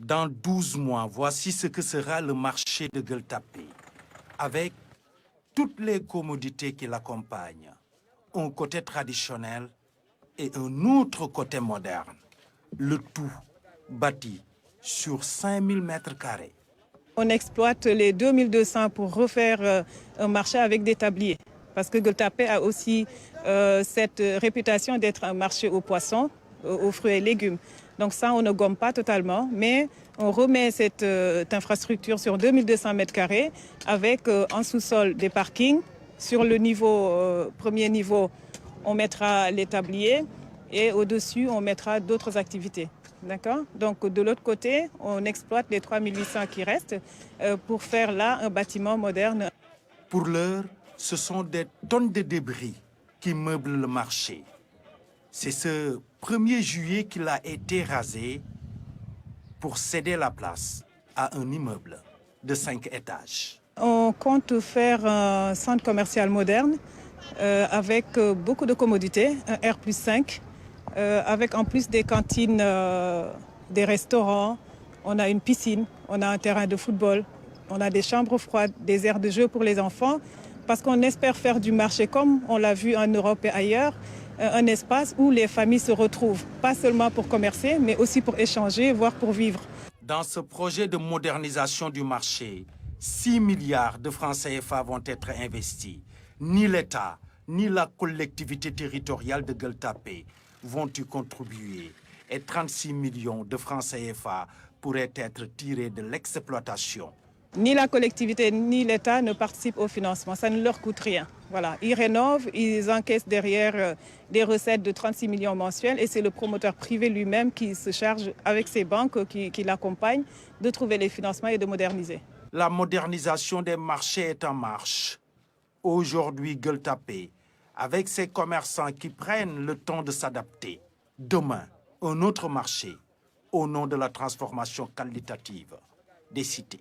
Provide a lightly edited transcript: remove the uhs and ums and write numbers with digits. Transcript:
Dans 12 mois, voici ce que sera le marché de Gueule Tapée, avec toutes les commodités qui l'accompagnent. Un côté traditionnel et un autre côté moderne. Le tout bâti sur 5000 mètres carrés. On exploite les 2200 pour refaire un marché avec des tabliers. Parce que Gueule Tapée a aussi cette réputation d'être un marché aux poissons, aux fruits et légumes. Donc ça, on ne gomme pas totalement, mais on remet cette infrastructure sur 2200 mètres carrés avec en sous-sol des parkings. Sur le premier niveau, on mettra les tabliers et au-dessus, on mettra d'autres activités. D'accord. Donc de l'autre côté, on exploite les 3800 qui restent pour faire là un bâtiment moderne. Pour l'heure, ce sont des tonnes de débris qui meublent le marché. C'est ce 1er juillet qu'il a été rasé pour céder la place à un immeuble de 5 étages. On compte faire un centre commercial moderne avec beaucoup de commodités, un R+5, avec en plus des cantines, des restaurants, on a une piscine, on a un terrain de football, on a des chambres froides, des aires de jeu pour les enfants, parce qu'on espère faire du marché comme on l'a vu en Europe et ailleurs, un espace où les familles se retrouvent, pas seulement pour commercer, mais aussi pour échanger, voire pour vivre. Dans ce projet de modernisation du marché, 6 milliards de francs CFA vont être investis. Ni l'État, ni la collectivité territoriale de Gueule Tapée vont y contribuer. Et 36 millions de francs CFA pourraient être tirés de l'exploitation. Ni la collectivité ni l'État ne participent au financement, ça ne leur coûte rien. Voilà. Ils rénovent, ils encaissent derrière des recettes de 36 millions mensuels et c'est le promoteur privé lui-même qui se charge avec ses banques qui l'accompagnent de trouver les financements et de moderniser. La modernisation des marchés est en marche. Aujourd'hui, Gueule Tapée, avec ses commerçants qui prennent le temps de s'adapter. Demain, un autre marché au nom de la transformation qualitative des cités.